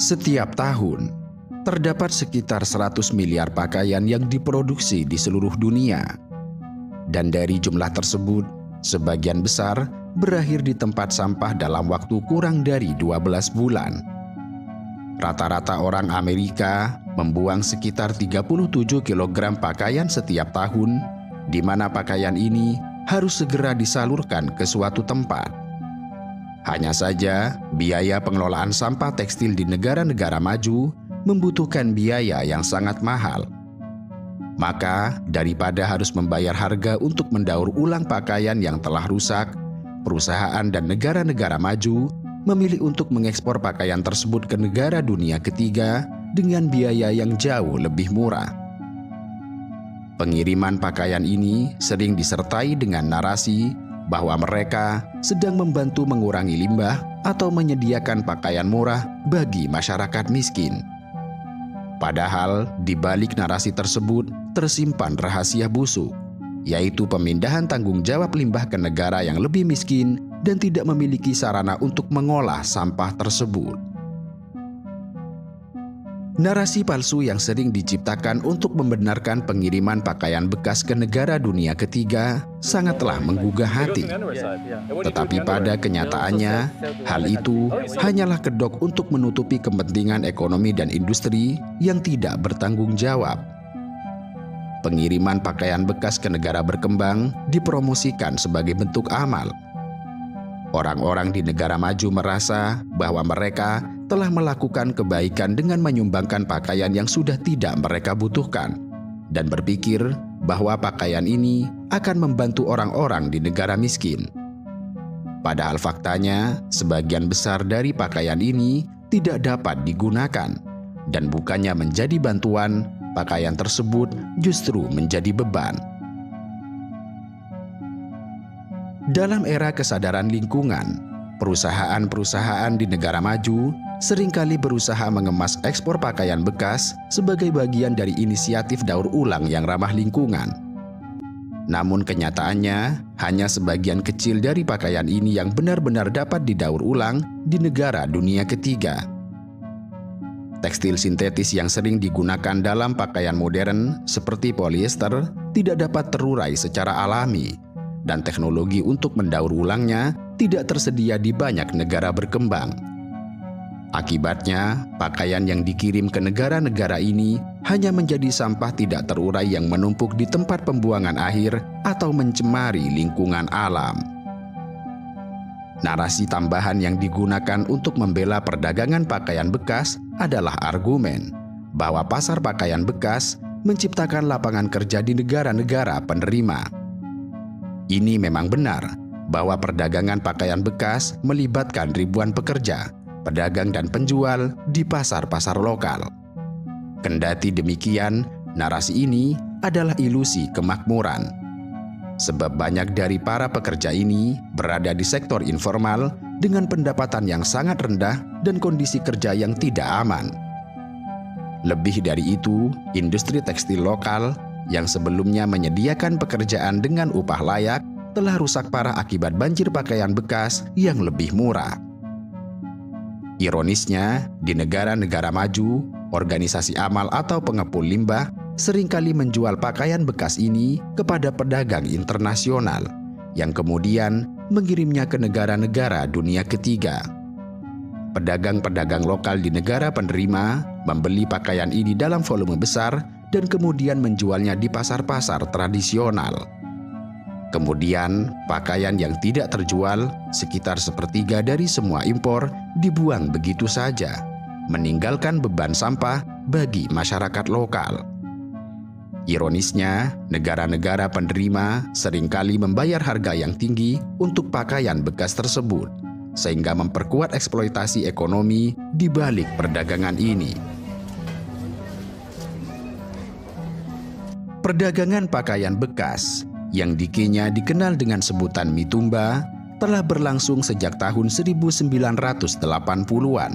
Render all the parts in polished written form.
Setiap tahun, terdapat sekitar 100 miliar pakaian yang diproduksi di seluruh dunia. Dan dari jumlah tersebut, sebagian besar berakhir di tempat sampah dalam waktu kurang dari 12 bulan. Rata-rata orang Amerika membuang sekitar 37 kg pakaian setiap tahun, di mana pakaian ini harus segera disalurkan ke suatu tempat. Hanya saja, biaya pengelolaan sampah tekstil di negara-negara maju membutuhkan biaya yang sangat mahal. Maka, daripada harus membayar harga untuk mendaur ulang pakaian yang telah rusak, perusahaan dan negara-negara maju memilih untuk mengekspor pakaian tersebut ke negara dunia ketiga dengan biaya yang jauh lebih murah. Pengiriman pakaian ini sering disertai dengan narasi bahwa mereka sedang membantu mengurangi limbah atau menyediakan pakaian murah bagi masyarakat miskin. Padahal di balik narasi tersebut tersimpan rahasia busuk, yaitu pemindahan tanggung jawab limbah ke negara yang lebih miskin dan tidak memiliki sarana untuk mengolah sampah tersebut. Narasi palsu yang sering diciptakan untuk membenarkan pengiriman pakaian bekas ke negara dunia ketiga sangatlah menggugah hati. Tetapi pada kenyataannya, hal itu hanyalah kedok untuk menutupi kepentingan ekonomi dan industri yang tidak bertanggung jawab. Pengiriman pakaian bekas ke negara berkembang dipromosikan sebagai bentuk amal. Orang-orang di negara maju merasa bahwa mereka telah melakukan kebaikan dengan menyumbangkan pakaian yang sudah tidak mereka butuhkan, dan berpikir bahwa pakaian ini akan membantu orang-orang di negara miskin. Padahal faktanya, sebagian besar dari pakaian ini tidak dapat digunakan, dan bukannya menjadi bantuan, pakaian tersebut justru menjadi beban. Dalam era kesadaran lingkungan, perusahaan-perusahaan di negara maju seringkali berusaha mengemas ekspor pakaian bekas sebagai bagian dari inisiatif daur ulang yang ramah lingkungan. Namun kenyataannya, hanya sebagian kecil dari pakaian ini yang benar-benar dapat didaur ulang di negara dunia ketiga. Tekstil sintetis yang sering digunakan dalam pakaian modern seperti polyester tidak dapat terurai secara alami, dan teknologi untuk mendaur ulangnya tidak tersedia di banyak negara berkembang. Akibatnya, pakaian yang dikirim ke negara-negara ini hanya menjadi sampah tidak terurai yang menumpuk di tempat pembuangan akhir atau mencemari lingkungan alam. Narasi tambahan yang digunakan untuk membela perdagangan pakaian bekas adalah argumen bahwa pasar pakaian bekas menciptakan lapangan kerja di negara-negara penerima. Ini memang benar bahwa perdagangan pakaian bekas melibatkan ribuan pekerja, pedagang dan penjual di pasar-pasar lokal. Kendati demikian, narasi ini adalah ilusi kemakmuran. Sebab banyak dari para pekerja ini berada di sektor informal dengan pendapatan yang sangat rendah dan kondisi kerja yang tidak aman. Lebih dari itu, industri tekstil lokal yang sebelumnya menyediakan pekerjaan dengan upah layak telah rusak parah akibat banjir pakaian bekas yang lebih murah. Ironisnya, di negara-negara maju, organisasi amal atau pengepul limbah seringkali menjual pakaian bekas ini kepada pedagang internasional yang kemudian mengirimnya ke negara-negara dunia ketiga. Pedagang-pedagang lokal di negara penerima membeli pakaian ini dalam volume besar dan kemudian menjualnya di pasar-pasar tradisional. Kemudian, pakaian yang tidak terjual, sekitar sepertiga dari semua impor, dibuang begitu saja, meninggalkan beban sampah bagi masyarakat lokal. Ironisnya, negara-negara penerima seringkali membayar harga yang tinggi untuk pakaian bekas tersebut, sehingga memperkuat eksploitasi ekonomi di balik perdagangan ini. Perdagangan pakaian bekas yang dikini dikenal dengan sebutan mitumba telah berlangsung sejak tahun 1980-an.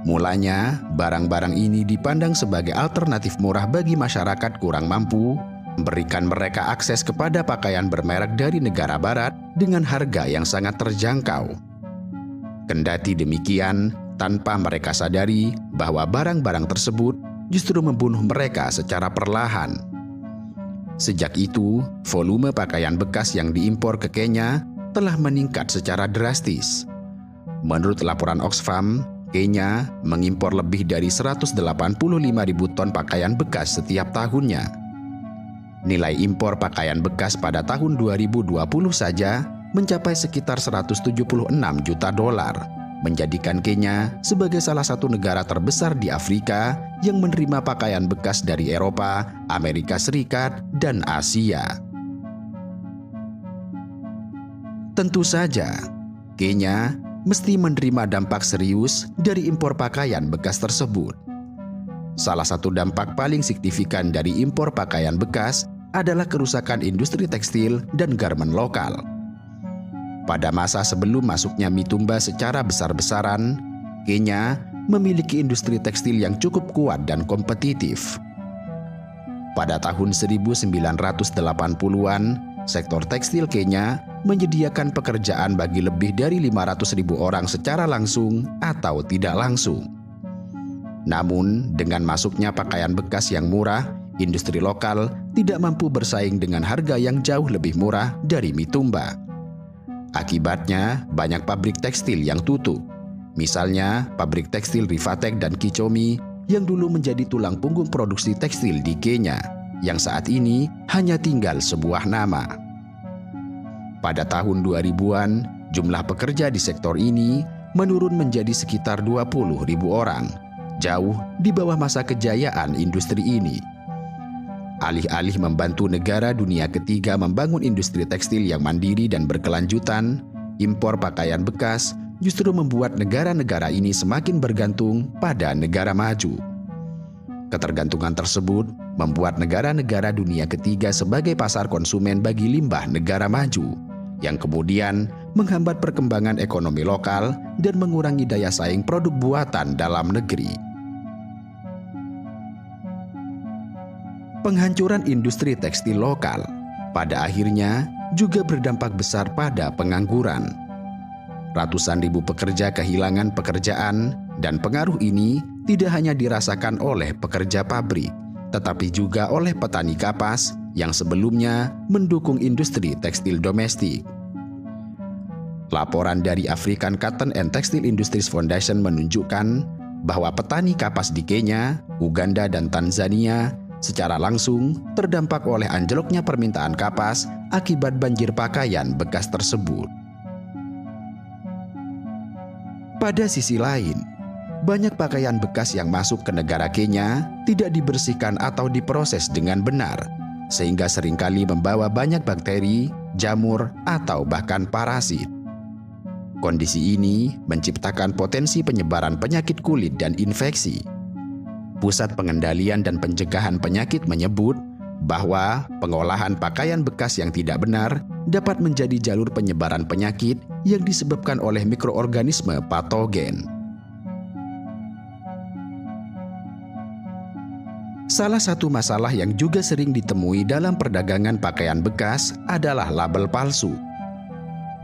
Mulanya, barang-barang ini dipandang sebagai alternatif murah bagi masyarakat kurang mampu, memberikan mereka akses kepada pakaian bermerek dari negara barat dengan harga yang sangat terjangkau. Kendati demikian, tanpa mereka sadari bahwa barang-barang tersebut justru membunuh mereka secara perlahan. Sejak itu, volume pakaian bekas yang diimpor ke Kenya telah meningkat secara drastis. Menurut laporan Oxfam, Kenya mengimpor lebih dari 185.000 ton pakaian bekas setiap tahunnya. Nilai impor pakaian bekas pada tahun 2020 saja mencapai sekitar 176 juta dolar, menjadikan Kenya sebagai salah satu negara terbesar di Afrika yang menerima pakaian bekas dari Eropa, Amerika Serikat, dan Asia. Tentu saja, Kenya mesti menerima dampak serius dari impor pakaian bekas tersebut. Salah satu dampak paling signifikan dari impor pakaian bekas adalah kerusakan industri tekstil dan garmen lokal. Pada masa sebelum masuknya mitumba secara besar-besaran, Kenya memiliki industri tekstil yang cukup kuat dan kompetitif. Pada tahun 1980-an, sektor tekstil Kenya menyediakan pekerjaan bagi lebih dari 500.000 orang secara langsung atau tidak langsung. Namun, dengan masuknya pakaian bekas yang murah, industri lokal tidak mampu bersaing dengan harga yang jauh lebih murah dari mitumba. Akibatnya, banyak pabrik tekstil yang tutup. Misalnya, pabrik tekstil Rivatek dan Kichomi yang dulu menjadi tulang punggung produksi tekstil di Kenya, yang saat ini hanya tinggal sebuah nama. Pada tahun 2000-an, jumlah pekerja di sektor ini menurun menjadi sekitar 20.000 orang, jauh di bawah masa kejayaan industri ini. Alih-alih membantu negara dunia ketiga membangun industri tekstil yang mandiri dan berkelanjutan, impor pakaian bekas justru membuat negara-negara ini semakin bergantung pada negara maju. Ketergantungan tersebut membuat negara-negara dunia ketiga sebagai pasar konsumen bagi limbah negara maju, yang kemudian menghambat perkembangan ekonomi lokal dan mengurangi daya saing produk buatan dalam negeri. Penghancuran industri tekstil lokal pada akhirnya juga berdampak besar pada pengangguran. Ratusan ribu pekerja kehilangan pekerjaan, dan pengaruh ini tidak hanya dirasakan oleh pekerja pabrik, tetapi juga oleh petani kapas yang sebelumnya mendukung industri tekstil domestik. Laporan dari African Cotton and Textile Industries Foundation menunjukkan bahwa petani kapas di Kenya, Uganda, dan Tanzania secara langsung terdampak oleh anjloknya permintaan kapas akibat banjir pakaian bekas tersebut. Pada sisi lain, banyak pakaian bekas yang masuk ke negara Kenya tidak dibersihkan atau diproses dengan benar, sehingga seringkali membawa banyak bakteri, jamur, atau bahkan parasit. Kondisi ini menciptakan potensi penyebaran penyakit kulit dan infeksi. Pusat Pengendalian dan Pencegahan Penyakit menyebut bahwa pengolahan pakaian bekas yang tidak benar dapat menjadi jalur penyebaran penyakit yang disebabkan oleh mikroorganisme patogen. Salah satu masalah yang juga sering ditemui dalam perdagangan pakaian bekas adalah label palsu.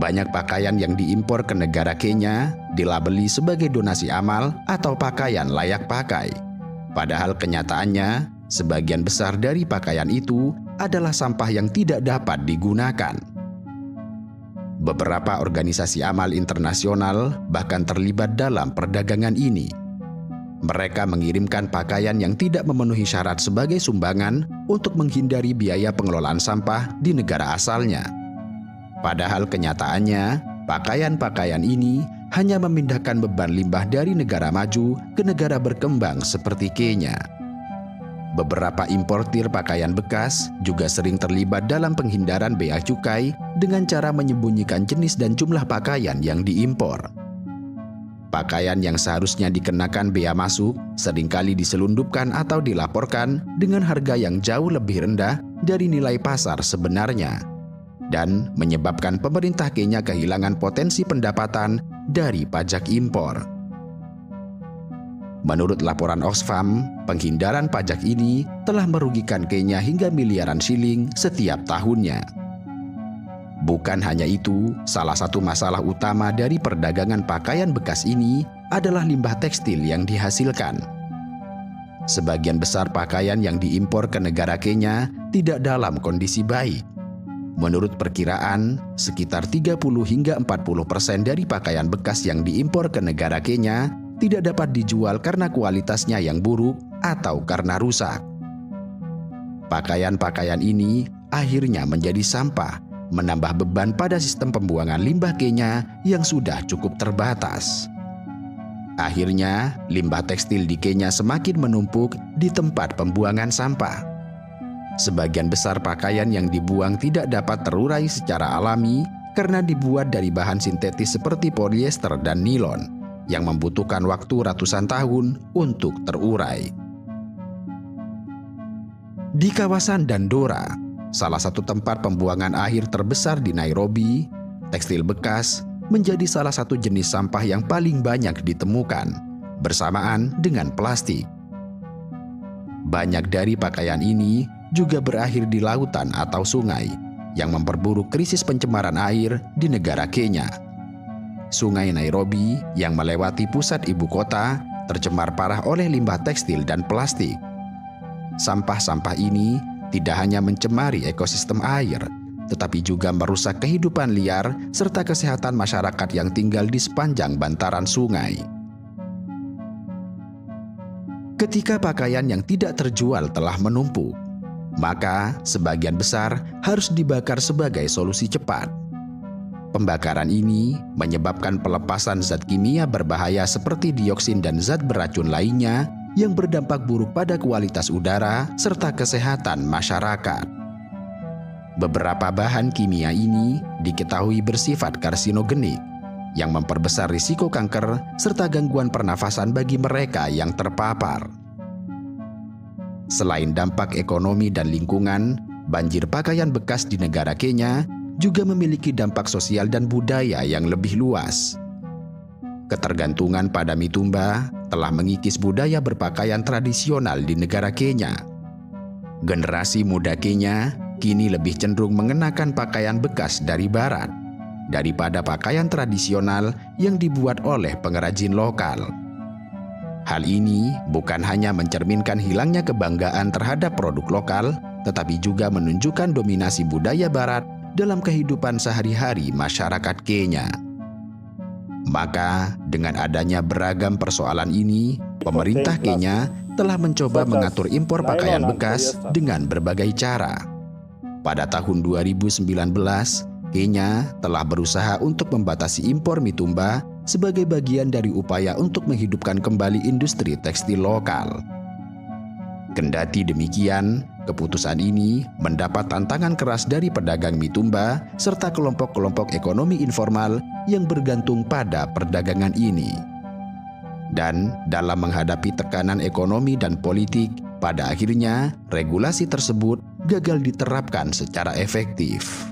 Banyak pakaian yang diimpor ke negara Kenya dilabeli sebagai donasi amal atau pakaian layak pakai. Padahal kenyataannya, sebagian besar dari pakaian itu adalah sampah yang tidak dapat digunakan. Beberapa organisasi amal internasional bahkan terlibat dalam perdagangan ini. Mereka mengirimkan pakaian yang tidak memenuhi syarat sebagai sumbangan untuk menghindari biaya pengelolaan sampah di negara asalnya. Padahal kenyataannya, pakaian-pakaian ini hanya memindahkan beban limbah dari negara maju ke negara berkembang seperti Kenya. Beberapa importir pakaian bekas juga sering terlibat dalam penghindaran bea cukai dengan cara menyembunyikan jenis dan jumlah pakaian yang diimpor. Pakaian yang seharusnya dikenakan bea masuk seringkali diselundupkan atau dilaporkan dengan harga yang jauh lebih rendah dari nilai pasar sebenarnya, dan menyebabkan pemerintah Kenya kehilangan potensi pendapatan dari pajak impor. Menurut laporan Oxfam, penghindaran pajak ini telah merugikan Kenya hingga miliaran shilling setiap tahunnya. Bukan hanya itu, salah satu masalah utama dari perdagangan pakaian bekas ini adalah limbah tekstil yang dihasilkan. Sebagian besar pakaian yang diimpor ke negara Kenya tidak dalam kondisi baik. Menurut perkiraan, sekitar 30 hingga 40% dari pakaian bekas yang diimpor ke negara Kenya tidak dapat dijual karena kualitasnya yang buruk atau karena rusak. Pakaian-pakaian ini akhirnya menjadi sampah, menambah beban pada sistem pembuangan limbah Kenya yang sudah cukup terbatas. Akhirnya, limbah tekstil di Kenya semakin menumpuk di tempat pembuangan sampah. Sebagian besar pakaian yang dibuang tidak dapat terurai secara alami karena dibuat dari bahan sintetis seperti polyester dan nilon yang membutuhkan waktu ratusan tahun untuk terurai. Di kawasan Dandora, salah satu tempat pembuangan akhir terbesar di Nairobi, tekstil bekas menjadi salah satu jenis sampah yang paling banyak ditemukan, bersamaan dengan plastik. Banyak dari pakaian ini juga berakhir di lautan atau sungai, yang memperburuk krisis pencemaran air di negara Kenya. Sungai Nairobi yang melewati pusat ibu kota tercemar parah oleh limbah tekstil dan plastik. Sampah-sampah ini tidak hanya mencemari ekosistem air, tetapi juga merusak kehidupan liar serta kesehatan masyarakat yang tinggal di sepanjang bantaran sungai. Ketika pakaian yang tidak terjual telah menumpuk, maka sebagian besar harus dibakar sebagai solusi cepat. Pembakaran ini menyebabkan pelepasan zat kimia berbahaya seperti dioksin dan zat beracun lainnya yang berdampak buruk pada kualitas udara serta kesehatan masyarakat. Beberapa bahan kimia ini diketahui bersifat karsinogenik yang memperbesar risiko kanker serta gangguan pernafasan bagi mereka yang terpapar. Selain dampak ekonomi dan lingkungan, banjir pakaian bekas di negara Kenya juga memiliki dampak sosial dan budaya yang lebih luas. Ketergantungan pada mitumba telah mengikis budaya berpakaian tradisional di negara Kenya. Generasi muda Kenya kini lebih cenderung mengenakan pakaian bekas dari barat daripada pakaian tradisional yang dibuat oleh pengrajin lokal. Hal ini bukan hanya mencerminkan hilangnya kebanggaan terhadap produk lokal, tetapi juga menunjukkan dominasi budaya barat dalam kehidupan sehari-hari masyarakat Kenya. Maka, dengan adanya beragam persoalan ini, pemerintah Kenya telah mencoba mengatur impor pakaian bekas dengan berbagai cara. Pada tahun 2019, Kenya telah berusaha untuk membatasi impor mitumba sebagai bagian dari upaya untuk menghidupkan kembali industri tekstil lokal. Kendati demikian, keputusan ini mendapat tantangan keras dari pedagang mitumba serta kelompok-kelompok ekonomi informal yang bergantung pada perdagangan ini. Dan dalam menghadapi tekanan ekonomi dan politik, pada akhirnya regulasi tersebut gagal diterapkan secara efektif.